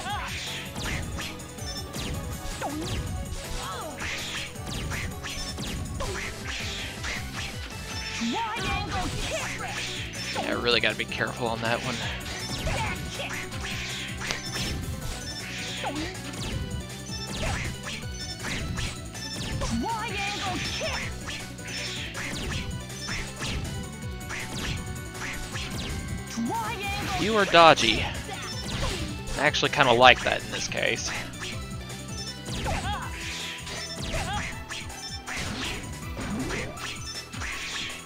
Wide angle kick. yeah, I really gotta be careful on that one. Back kick. Wide angle kick. Wide angle You are dodgy. I actually kind of like that in this case.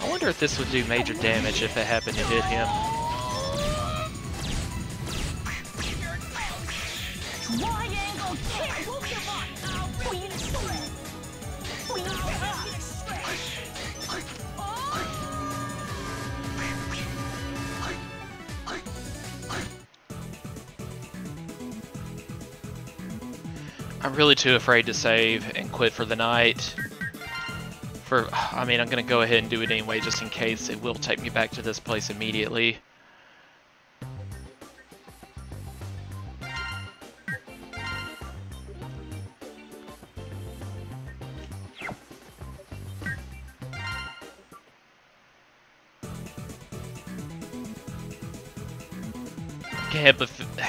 I wonder if this would do major damage if it happened to hit him. Wide angle kick. I'll rip you to shreds. I'll rip you to shreds. I'm really too afraid to save and quit for the night. I mean, I'm gonna go ahead and do it anyway, just in case it will take me back to this place immediately.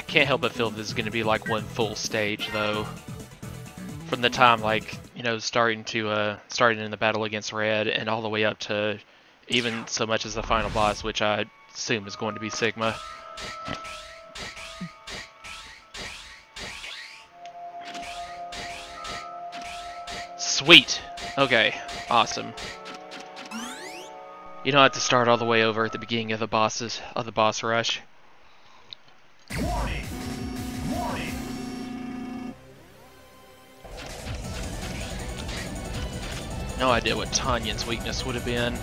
Can't help but feel this is gonna be like one full stage though. From the time, like, you know, starting in the battle against Red and all the way up to even so much as the final boss, which I assume is going to be Sigma. Sweet. Okay, awesome. You don't have to start all the way over at the beginning of the boss rush. Warning! Warning! No idea what Tanyan's weakness would have been.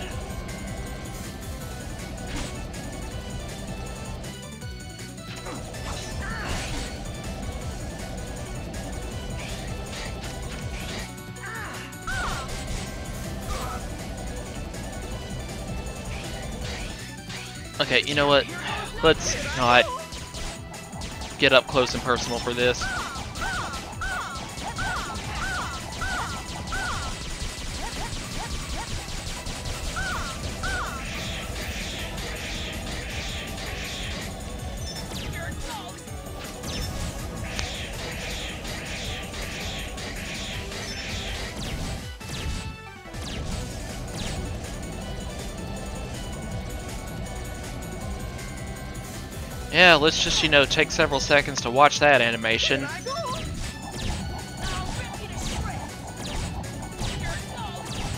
Okay, you know what? Let's not get up close and personal for this. Yeah, let's just, you know, take several seconds to watch that animation.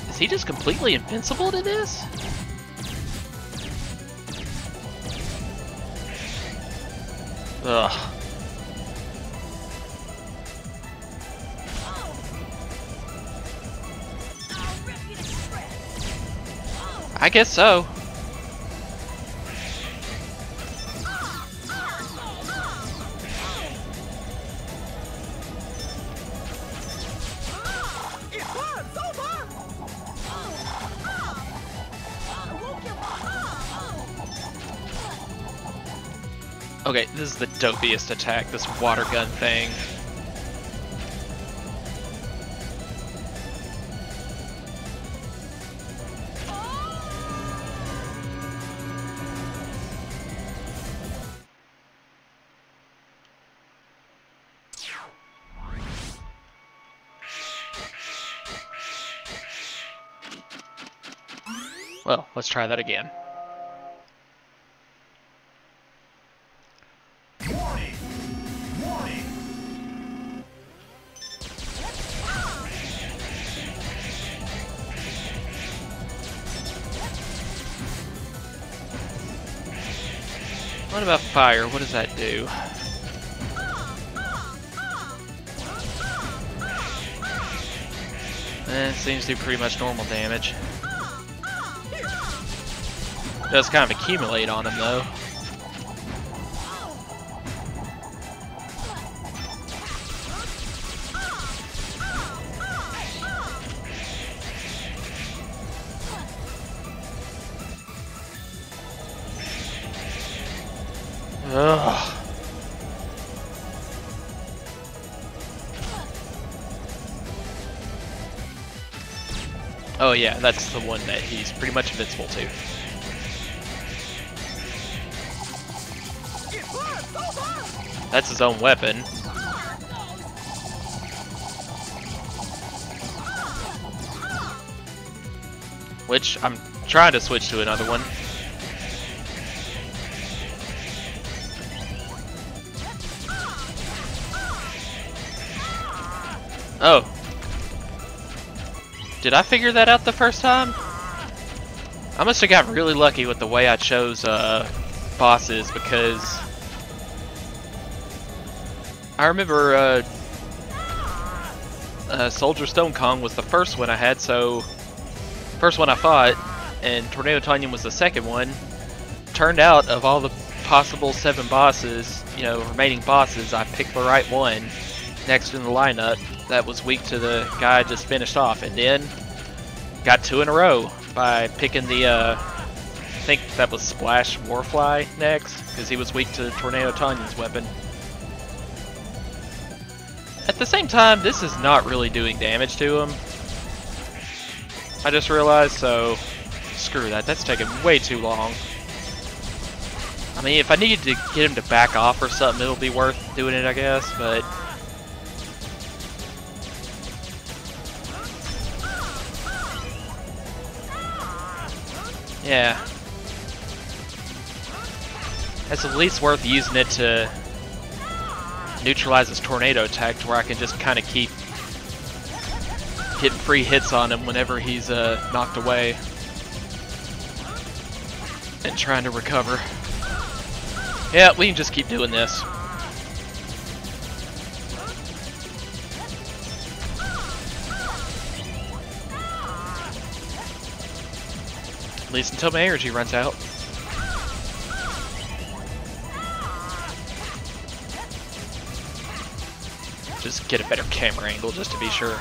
Is he just completely invincible to this? Ugh. I guess so. Okay, this is the dopiest attack, this water gun thing. Well, let's try that again. Warning! Warning! What about fire? What does that do? Seems to do pretty much normal damage. Does kind of accumulate on him though. Ugh. Oh yeah, that's the one that he's pretty much invincible to. That's his own weapon. Which I'm trying to switch to another one. Oh. Did I figure that out the first time? I must have got really lucky with the way I chose bosses, because I remember Soldier Stone Kong was the first one I had, so first one I fought, and Tornado Tanyan was the second one. Turned out, of all the possible 7 bosses, you know, remaining bosses, I picked the right one next in the lineup that was weak to the guy I just finished off, and then got 2 in a row by picking the I think that was Splash Warfly next, because he was weak to Tornado Tanyan's weapon. At the same time, this is not really doing damage to him, I just realized, so screw that, that's taking way too long. I mean, if I needed to get him to back off or something, it'll be worth doing it, I guess, but yeah. It's at least worth using it to neutralize his tornado attack, to where I can just kind of keep getting free hits on him whenever he's knocked away and trying to recover. Yeah, we can just keep doing this. At least until my energy runs out. Just get a better camera angle just to be sure.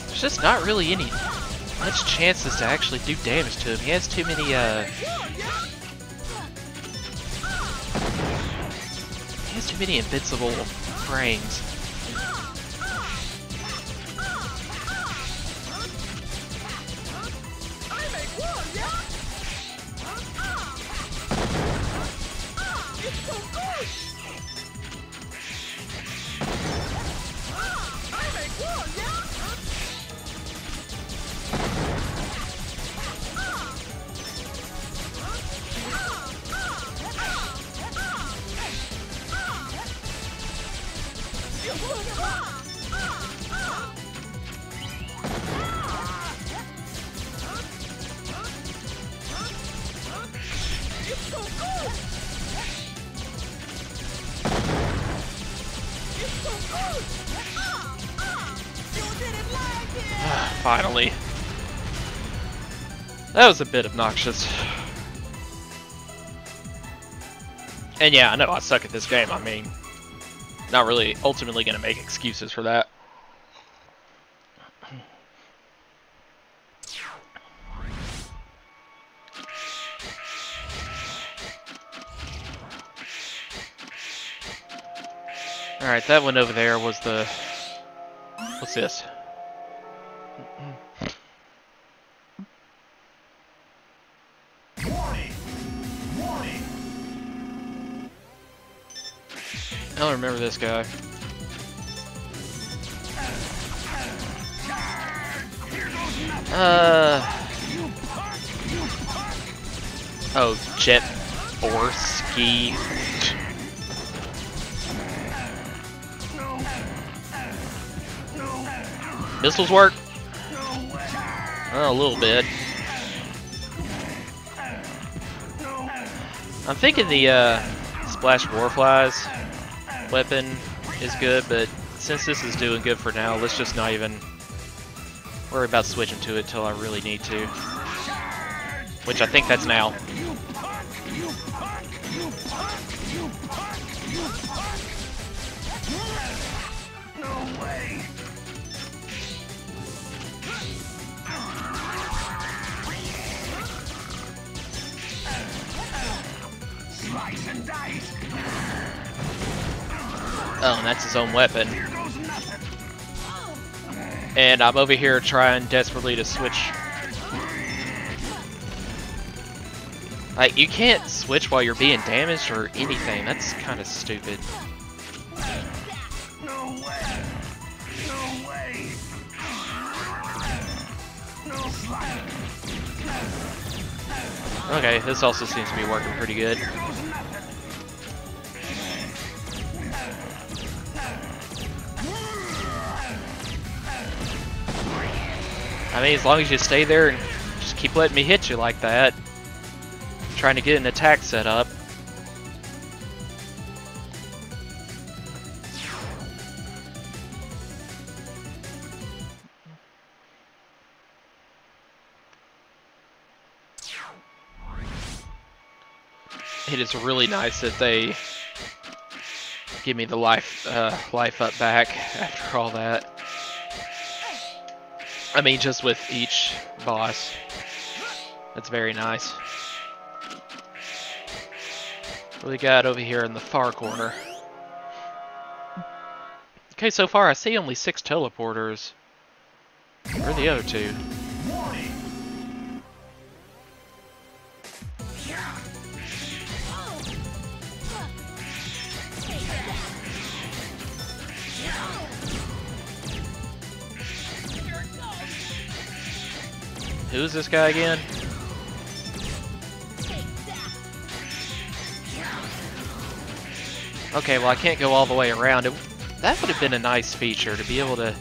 There's just not really any much chances to actually do damage to him. He has too many he has too many invincible frames. Finally. That was a bit obnoxious. And yeah, I know I suck at this game. I mean, not really ultimately going to make excuses for that. Alright, that one over there was the... What's this? Warning! Warning! I don't remember this guy. Oh, Jet Borsky. Missiles work? Oh, a little bit. I'm thinking the Splash Warflies weapon is good, but since this is doing good for now, let's just not even worry about switching to it till I really need to. Which I think that's now. No way! Slice and dice! Oh, and that's his own weapon. Here goes nothing! And I'm over here trying desperately to switch. Like, you can't switch while you're being damaged or anything. That's kind of stupid. No way! No way! No slide! Okay, this also seems to be working pretty good. Here goes nothing! I mean, as long as you stay there and just keep letting me hit you like that. Trying to get an attack set up. It is really nice that they give me the life up back after all that. I mean, just with each boss. That's very nice. What do we got over here in the far corner? Okay, so far I see only 6 teleporters. Where are the other 2? Who's this guy again? Okay, well I can't go all the way around. That would have been a nice feature, to be able to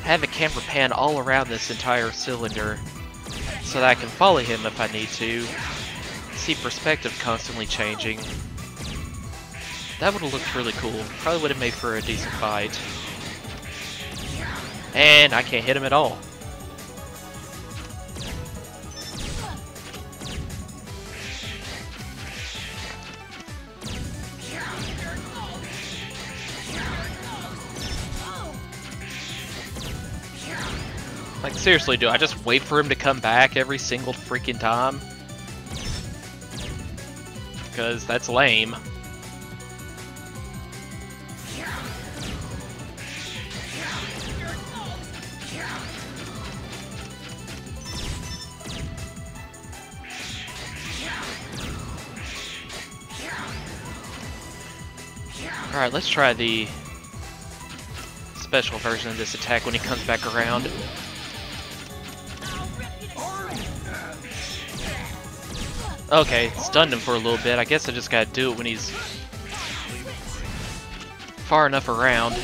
have the camera pan all around this entire cylinder so that I can follow him if I need to. See perspective constantly changing. That would have looked really cool. Probably would have made for a decent fight. And I can't hit him at all. Like, seriously, do I just wait for him to come back every single freaking time? Because that's lame. Alright, let's try the special version of this attack when he comes back around. Okay, stunned him for a little bit. I guess I just gotta do it when he's far enough around.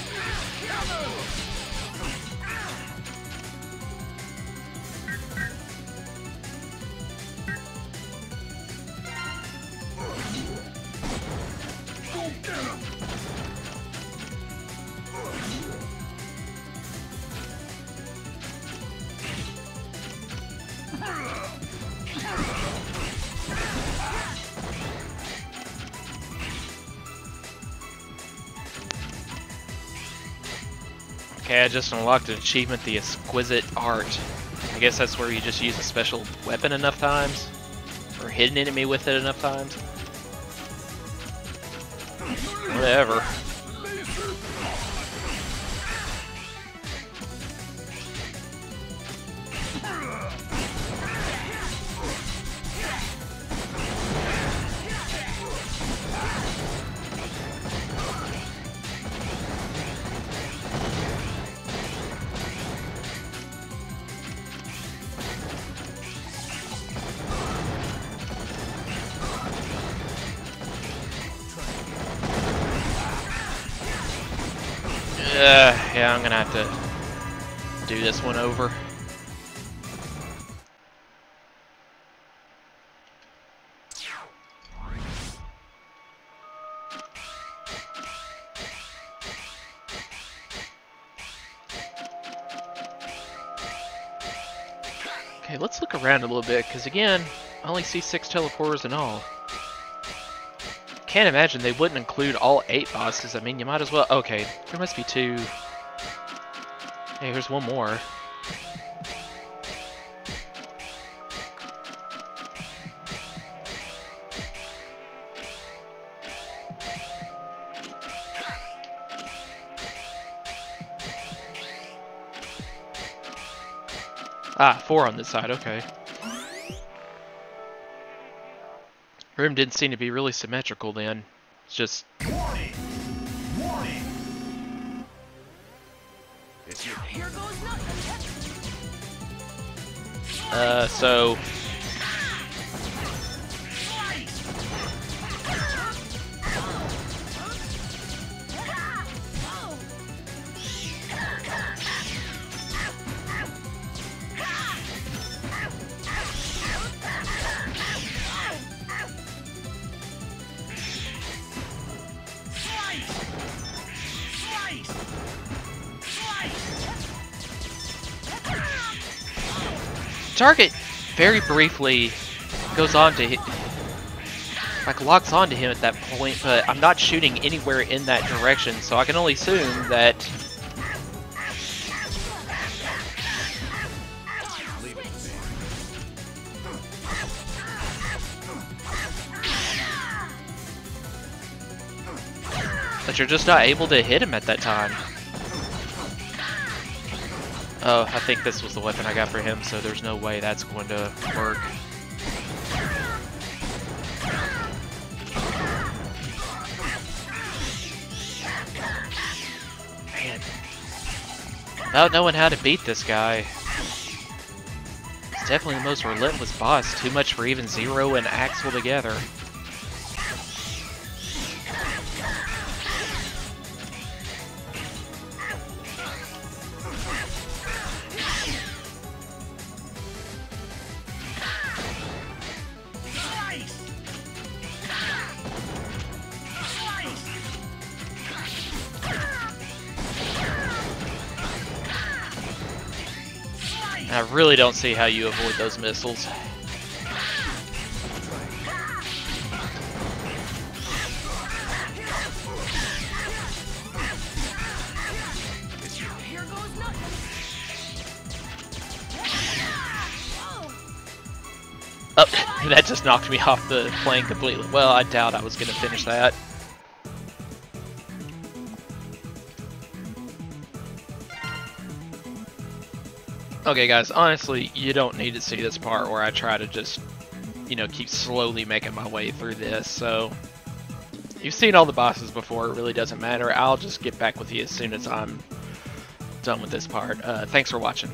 Okay, I just unlocked an achievement, the Exquisite Art. I guess that's where you just use a special weapon enough times, or hit an enemy with it enough times. Whatever. Yeah, I'm gonna have to do this one over. Okay, let's look around a little bit, because again, I only see 6 teleporters in all. Can't imagine they wouldn't include all 8 bosses. I mean, you might as well. Okay, there must be 2. Hey, here's one more. Ah, 4 on this side, okay. Room didn't seem to be really symmetrical then. It's just... Warning! Warning! Here goes nothing. so... Target very briefly goes on to hit, like locks onto him at that point, but I'm not shooting anywhere in that direction, so I can only assume that you're just not able to hit him at that time. Oh, I think this was the weapon I got for him, so there's no way that's going to work. Man. Without knowing how to beat this guy. It's definitely the most relentless boss. Too much for even Zero and Axel together. I really don't see how you avoid those missiles. Here goes nothing. Oh, that just knocked me off the plane completely. Well, I doubt I was going to finish that. Okay guys, honestly, you don't need to see this part where I try to just, you know, keep slowly making my way through this, so... You've seen all the bosses before, it really doesn't matter. I'll just get back with you as soon as I'm done with this part. Thanks for watching.